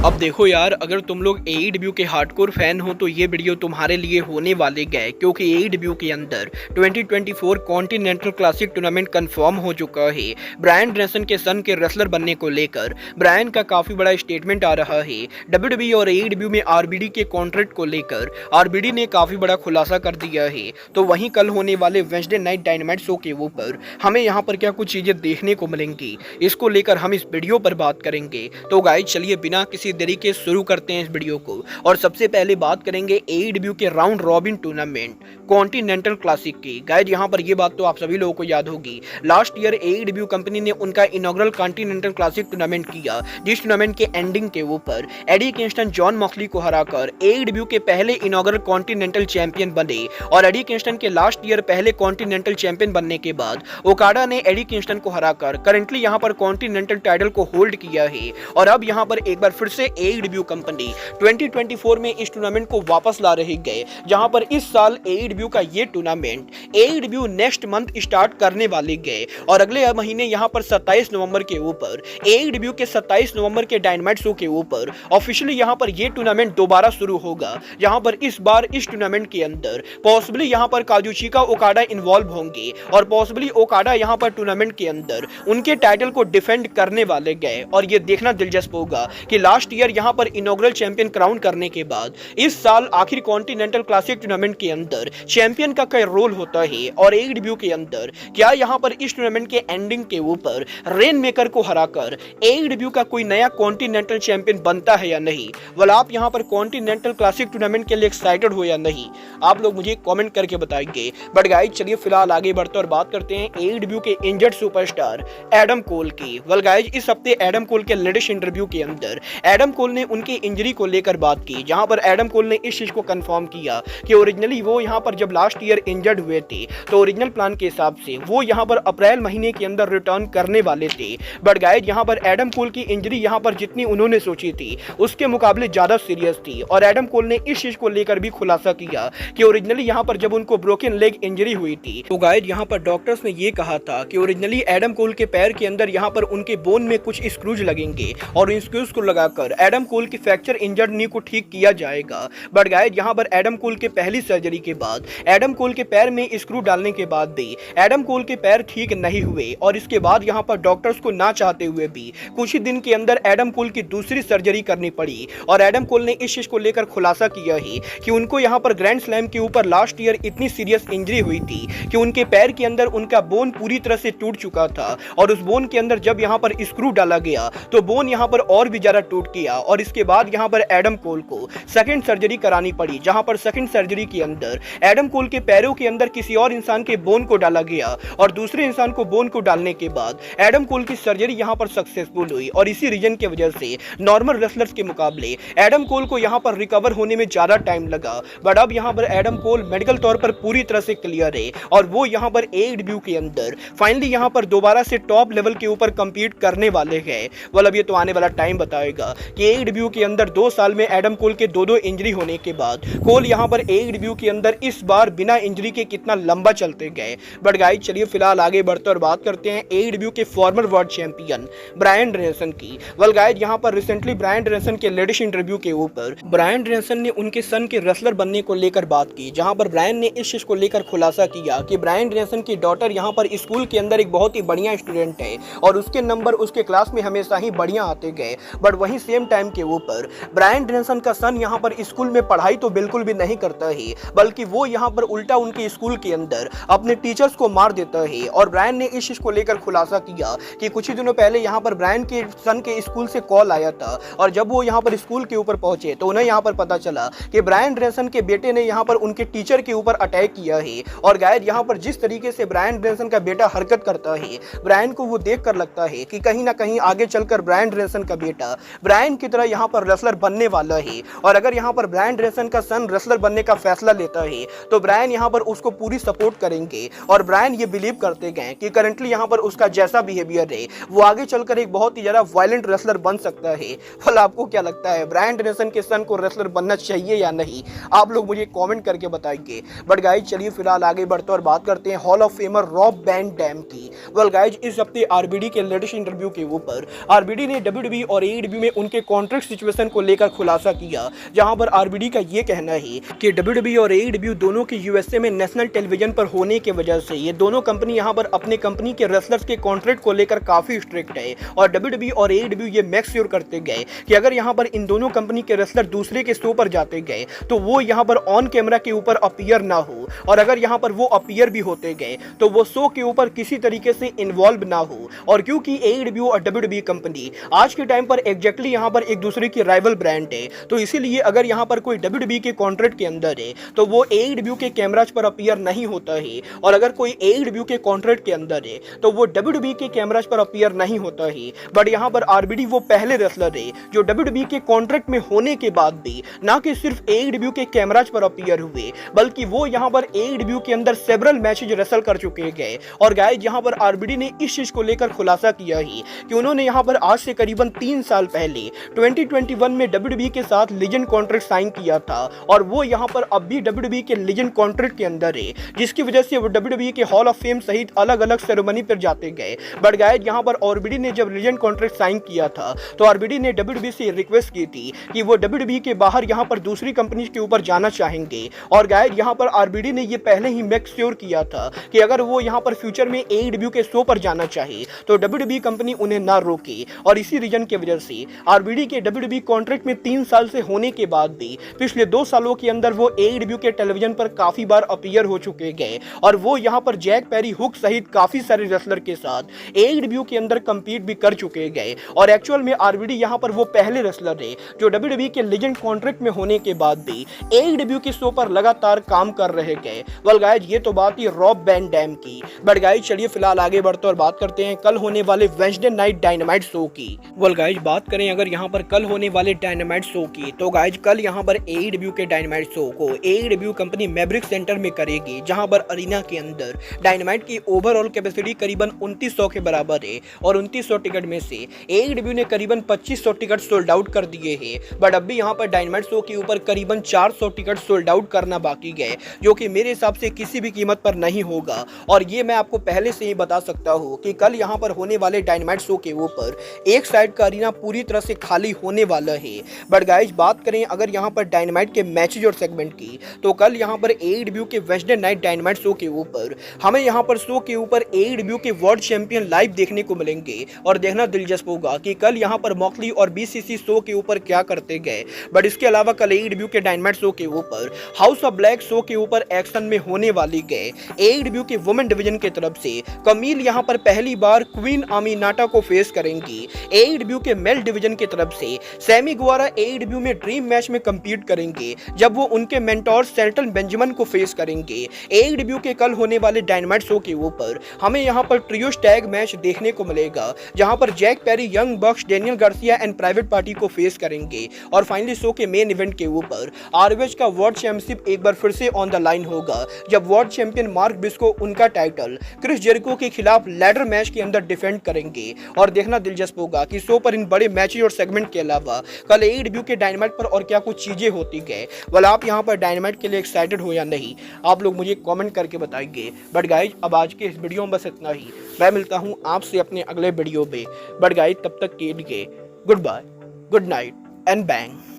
अब देखो यार, अगर तुम लोग एईडब्ल्यू के हार्डकोर फैन हो तो ये वीडियो तुम्हारे लिए होने वाले गए, क्योंकि एईडब्ल्यू के अंदर 2024 कॉन्टिनेंटल क्लासिक टूर्नामेंट कंफर्म हो चुका है। ब्रायन ड्रेसन के सन के रेसलर बनने को लेकर ब्रायन का काफी बड़ा स्टेटमेंट आ रहा है। डब्ल्यूडब्ल्यूई और एईडब्ल्यू में आरबीडी के कॉन्ट्रैक्ट को लेकर आरबीडी ने काफी बड़ा खुलासा कर दिया है। तो वहीं कल होने वाले वेडनेसडे नाइट डायनामाइट शो के ऊपर हमें यहाँ पर क्या कुछ चीजें देखने को मिलेंगी, इसको लेकर हम इस वीडियो पर बात करेंगे। तो गाइस चलिए बिना किसी देरी के शुरू करते हैं इस वीडियो को। और सबसे पहले बात करेंगे एईडब्ल्यू के round robin tournament continental classic की। गाइस यहाँ पर ये बात तो आप सभी लोगों को याद होगी, लास्ट ईयर एईडब्ल्यू कंपनी ने उनका इनॉग्रल कॉन्टिनेंटल क्लासिक टूर्नामेंट किया, जिस टूर्नामेंट के एंडिंग के ऊपर एडी किंगस्टन जॉन मॉक्सली को हराकर एईडब्ल्यू के पहले इनॉग्रल कॉन्टिनेंटल चैंपियन बने। और एडी किंगस्टन के लास्ट ईयर पहले कॉन्टिनेंटल चैंपियन बनने के बाद ओकाडा ने एडी किंगस्टन को हराकर करंटली यहाँ पर कॉन्टिनेंटल टाइटल को होल्ड किया है। और अब यहाँ पर एक बार फिर से एईडब्ल्यू कंपनी 2024 में इस टूर्नामेंट को वापस ला रही गए, जहां पर इस साल एईडब्ल्यू का ये tournament AEW next month start करने वाले गए। और अगले महीने यहां पर 27 नवंबर के ऊपर एईडब्ल्यू के 27 नवंबर के डायनामाइट शो के ऊपर ऑफिशियली यहां पर ये टूर्नामेंट दोबारा शुरू होगा, जहां पर इस बार इस टूर्नामेंट के अंदर पॉसिबली यहां पर काजुचिका ओकाडा इन्वॉल्व होंगे और पॉसिबली ओकाडा यहां पर टूर्नामेंट के अंदर उनके टाइटल को डिफेंड करने वाले गए। और ये देखना दिलचस्प होगा कि लास्ट ईयर यहां पर इनॉग्रल चैंपियन क्राउन करने के बाद इस साल आखिर कॉन्टिनेंटल क्लासिक टूर्नामेंट के अंदर चैंपियन का क्या रोल होता है और एईडब्ल्यू के अंदर क्या यहां पर इस टूर्नामेंट के एंडिंग के ऊपर रेन मेकर को हराकर एईडब्ल्यू का कोई नया कॉन्टिनेंटल चैंपियन बनता है या नहीं। वाल आप यहां पर कॉन्टिनेंटल क्लासिक टूर्नामेंट के लिए एक्साइटेड हो या नहीं, आप लोग मुझे कमेंट करके बताएंगे। बट गाइस चलिए फिलहाल आगे बढ़ते और बात करते हैं एईडब्ल्यू के इंजर्ड सुपरस्टार एडम कोल की। वेल गाइस इस हफ्ते एडम कोल के लेटेस्ट इंटरव्यू के अंदर एडम कोल ने उनकी इंजरी को लेकर बात की, जहां पर एडम कोल ने इस चीज को कंफर्म किया कि ओरिजिनली वो यहां पर जब लास्ट ईयर इंजर्ड हुए थे तो ओरिजिनल प्लान के हिसाब से वो यहां पर अप्रैल महीने के अंदर रिटर्न करने वाले थे। बट गाइस यहां पर एडम कोल की इंजरी यहां पर जितनी उन्होंने सोची थी उसके मुकाबले ज्यादा सीरियस थी। और एडम कोल ने इस चीज को लेकर भी खुलासा किया कि ओरिजिनली यहां पर जब उनको ब्रोकन लेग इंजरी हुई थी तो गाइस यहां पर डॉक्टर्स ने ये कहा था कि ओरिजिनली एडम कोल के पैर के अंदर यहां पर उनके बोन में कुछ स्क्रूज लगेंगे और इन स्क्रूज को लगाकर एडम कोल की फ्रैक्चर इंजर्ड नी को ठीक किया जाएगा। बट गाइस यहां पर एडम कोल के पहली सर्जरी के बाद एडम कोल के पैर में स्क्रू डालने के बाद भी एडम कोल के पैर ठीक नहीं हुए और इसके बाद यहां पर डॉक्टर्स को ना चाहते हुए भी कुछ ही दिन के अंदर एडम कोल की दूसरी सर्जरी करनी पड़ी। और एडम कोल ने इस चीज को लेकर खुलासा किया है कि उनको यहां पर ग्रैंड स्लैम के ऊपर लास्ट ईयर इतनी सीरियस इंजरी हुई थी कि उनके पैर के अंदर उनका बोन पूरी तरह से टूट चुका था और उस बोन के अंदर जब यहां पर स्क्रू डाला गया तो बोन यहां पर और भी ज्यादा टूट गया। और इसके बाद यहां पर एडम कोल को सेकंड सर्जरी करानी पड़ी, जहां पर सेकंड सर्जरी के अंदर एडम कोल के पैरों के अंदर किसी और इंसान के बोन को डाला गया और दूसरे इंसान को बोन को डालने के बाद एडम कोल की सर्जरी यहां पर सक्सेसफुल हुई। और इसी रीजन की वजह से नॉर्मल रेसलर्स के मुकाबले एडम कोल को यहां पर रिकवर होने में ज्यादा टाइम लगा। बट अब यहां पर एडम कोल मेडिकल तौर पर पूरी तरह से क्लियर है और वो यहां पर एईडब्ल्यू के अंदर फाइनली यहां पर दोबारा से टॉप लेवल के ऊपर कंपीट करने वाले हैं। वाल अब ये तो आने वाला टाइम बताएगा कि एईडब्ल्यू के अंदर 2 साल में एडम कोल के दो इंजरी होने के बाद कोल यहां पर एईडब्ल्यू के अंदर इस बार बिना इंजरी के कितना लंबा चलते गए। बट गाइस चलिए फिलहाल आगे बढ़ते और बात करते हैं एईडब्ल्यू के फॉर्मर वर्ल्ड चैंपियन ब्रायन ड्रेसन की। वेल गाइस यहां पर रिसेंटली ब्रायन ड्रेसन के लेटेस्ट इंटरव्यू के ऊपर ब्रायन ड्रेसन ने उनके सन के रेसलर बनने को लेकर बात की, जहां पर ब्रायन ने इस चीज को लेकर खुलासा किया कि ब्रायन ड्रेसन की डॉटर यहां पर स्कूल के अंदर एक बहुत ही बढ़िया स्टूडेंट है और उसके नंबर उसके क्लास में हमेशा ही बढ़िया आते गए। बट वहीं सेम टाइम के ऊपर ब्रायन ड्रेसन का सन यहां पर स्कूल में पढ़ाई तो बिल्कुल भी नहीं करता है, बल्कि वो यहां पर उल्टा उनके स्कूल के अंदर अपने टीचर्स को मार देता है। और ब्रायन ने इस चीज को लेकर खुलासा किया कि कुछ ही दिनों पहले यहां पर ब्रायन के सन के स्कूल से कॉल आया था और जब वो यहां पर स्कूल के ऊपर पहुंचे तो उन्हें यहां पर पता चला कि ब्रायन ड्रेसन के बेटे ने यहां पर उनके टीचर के ऊपर अटैक किया है। और गाइस यहां पर जिस तरीके से ब्रायन ड्रेसन का बेटा हरकत करता है, ब्रायन को वो देख कर लगता है कि कहीं ना कहीं आगे चलकर ब्रायन ड्रेसन का बेटा ब्रायन की तरह यहां पर रेसलर बनने वाला है। और अगर यहां पर ब्रायन ड्रेसन का सन रेसलर बनने का फैसला लेता है तो ब्रायन यहां पर उसको पूरी सपोर्ट करेंगे। और ब्रायन ये बिलीव करते गए कि करंटली यहां पर उसका जैसा बिहेवियर है वो आगे चलकर एक बहुत ही ज्यादा वायलेंट रेसलर बन सकता है। फल आपको क्या लगता है, ब्रायन ड्रेसन के सन को रेसलर बनना चाहिए या नहीं, आप लोग मुझे कमेंट करके बताइए। बट गाइस चलिए फिलहाल आगे बढ़ते और बात करते हैं hall of famer Rob Van Dam की। वेल गाइस इस हफ्ते आरबीडी के लेटेस्ट इंटरव्यू के ऊपर आरबीडी ने डब्ल्यूडब्ल्यूई और एईडब्ल्यू में उनके के कॉन्ट्रैक्ट सिचुएशन को लेकर खुलासा किया, जहां पर आरबीडी का ये कहना है कि डब्ल्यूडब्ल्यूई और एईडब्ल्यू दोनों के यूएसए में नेशनल टेलीविजन पर होने की वजह से ये दोनों कंपनी यहां पर अपने कंपनी के रेसलर्स के कॉन्ट्रैक्ट को लेकर काफी स्ट्रिक्ट है। और डब्ल्यूडब्ल्यूई और एईडब्ल्यू ये मेक श्योर करते गए कि अगर यहां पर इन दोनों कंपनी के रेसलर दूसरे के शो पर जाते गए तो वो यहां पर ऑन कैमरा के ऊपर अपीयर ना हो, और अगर यहां पर वो अपीयर भी होते गए तो वो शो के ऊपर किसी तरीके से इन्वॉल्व ना हो। और क्योंकि एईडब्ल्यू और डब्ल्यूडब्ल्यूई कंपनी आज के टाइम पर एग्जैक्टली यहां पर एक दूसरे की राइवल ब्रांड है, तो इसीलिए अगर यहां पर कोई डब्ल्यूडब्ल्यूई के कॉन्ट्रैक्ट के अंदर है तो वो एईडब्ल्यू के कैमराज पर अपीयर नहीं होता है, और अगर कोई एईडब्ल्यू के कॉन्ट्रैक्ट के अंदर है तो वो डब्ल्यूडब्ल्यूई के कैमराज पर अपीयर नहीं होता है। बट यहां पर आरबीडी वो पहले रेसलर है जो डब्ल्यूडब्ल्यूई के कॉन्ट्रैक्ट में होने के बाद भी ना कि सिर्फ एईडब्ल्यू के कैमराज पर अपीयर हुए, बल्कि वो यहां पर एईडब्ल्यू के अंदर सेवरल मैचेज रेसल कर चुके गए। और गाइस यहां पर आरबीडी ने इस चीज को लेकर खुलासा किया है कि उन्होंने यहां पर आज से करीबन 3 साल पहले 2021 में डब्ल्यूडब्ल्यूई के साथ लीजेंड कॉन्ट्रैक्ट साइन किया था, और वो यहां पर अब भी डब्ल्यूडब्ल्यूई के लीजेंड कॉन्ट्रैक्ट के अंदर है, जिसकी वजह से वो डब्ल्यूडब्ल्यूई के हॉल ऑफ फेम सहित अलग अलग सेरेमनी पर जाते गए। बट गाइस यहां पर आरबीडी ने जब लीजेंड कॉन्ट्रैक्ट साइन किया था तो आरबीडी ने डब्ल्यूडब्ल्यूई से रिक्वेस्ट की थी कि वो डब्ल्यूडब्ल्यूई के बाहर यहां पर दूसरी कंपनी के ऊपर जाना चाहेंगे। और गाइस यहां पर आरबीडी ने ये पहले ही मेक श्योर किया था कि अगर वो यहां पर फ्यूचर में एईडब्ल्यू के शो पर जाना चाहे तो डब्ल्यूडब्ल्यूई कंपनी उन्हें ना रोके। और इसी रीजन की वजह से आरबीडी के डब्ल्यूडब्ल्यूई कॉन्ट्रैक्ट में 3 साल से होने के बाद भी पिछले 2 सालों के अंदर वो एईडब्ल्यू के टेलीविजन पर काफी बार अपीयर हो चुके गए, और वो यहां पर जैक पेरी, हुक सहित काफी सारे रेसलर के साथ एईडब्ल्यू के अंदर कंपीट भी कर चुके गए। और एक्चुअल में आरबीडी यहां पर वो पहले रेसलर है जो डब्ल्यूडब्ल्यूई के लीजेंड कॉन्ट्रैक्ट में होने के बाद भी एईडब्ल्यू के शो पर लगातार काम कर रहे गए। वेल गाइस ये तो बात ही रॉब वैन डैम की। बट गाइस चलिए फिलहाल आगे बढ़ते और बात करते हैं कल होने वाले वेडनेसडे नाइट डायनामाइट शो की। वेल गाइस बात करें अगर यहां पर कल होने वाले डायनामाइट शो की, तो गाइस कल यहां पर एईडब्ल्यू के डायनामाइट शो को एईडब्ल्यू कंपनी मैवरिक सेंटर में करेगी, जहां पर अरीना के अंदर डायनामाइट की ओवरऑल कैपेसिटी करीबन 2900 के बराबर है, और 2900 टिकट में से एईडब्ल्यू ने करीबन 2500 टिकट सोल्ड आउट कर दिए हैं। बट अब भी यहां पर डायनामाइट शो के ऊपर करीबन 400 टिकट सोल्ड आउट करना बाकी है, जो कि मेरे हिसाब से किसी भी कीमत पर नहीं होगा। और ये मैं आपको पहले से ही बता सकता हूं कि कल यहां पर होने वाले डायनामाइट शो के ऊपर एक साइड का अरीना पूरी तरह से खाली होने वाला है। बट गाइस बात करें अगर यहां पर डायनामाइट के मैचेज और सेगमेंट की, तो कल यहां पर एईडब्ल्यू के वेडनेसडे नाइट डायनामाइट शो के ऊपर हमें यहां पर शो के ऊपर एईडब्ल्यू के वर्ल्ड चैंपियन लाइव देखने को मिलेंगे, और देखना दिलचस्प होगा कि कल यहां पर मॉक्सली और बीसीसी शो के ऊपर क्या करते गए। बट इसके अलावा कल एईडब्ल्यू के डायनामाइट शो के ऊपर हाउस ऑफ ब्लैक शो के ऊपर एक्शन में होने वाली गए। एईडब्ल्यू के वुमेन डिवीजन की तरफ से कमील यहां पर पहली बार क्वीन आमिनाटा को फेस करेंगी। एईडब्ल्यू के मेल डिवीजन की तरफ से सैमी गुवारा एईडब्ल्यू में ड्रीम मैच में कंपीट करेंगे, जब वो उनके मेंटोर शेल्टन बेंजामिन को फेस करेंगे। एईडब्ल्यू के कल होने वाले डायनामाइट शो के ऊपर हमें यहां पर ट्रियोस टैग मैच देखने को मिलेगा, जहां पर Jack Perry Young Bucks Daniel Garcia and Private Party को फेस करेंगे। और फाइनली शो के मेन इवेंट के ऊपर आरओएच का वर्ल्ड चैंपियनशिप एक बार फिर से ऑन द लाइन होगा, जब वर्ल्ड चैंपियन मार्क बिस्को उनका टाइटल क्रिस जेरिको के खिलाफ लैडर मैच के अंदर डिफेंड करेंगे। और देखना दिलचस्प होगा कि शो पर इन बड़े मैचेस और सेगमेंट के अलावा कल एईडब्ल्यू के डायनामाइट पर और क्या कुछ चीजें होती गए। वेल आप यहां पर डायनामाइट के लिए एक्साइटेड हो या नहीं, आप लोग मुझे कमेंट करके बताइए। बट गाइज अब आज के इस वीडियो में बस इतना ही। मैं मिलता हूं आपसे अपने अगले वीडियो में। बट गाइज तब तक के लिए goodbye, good night and bang.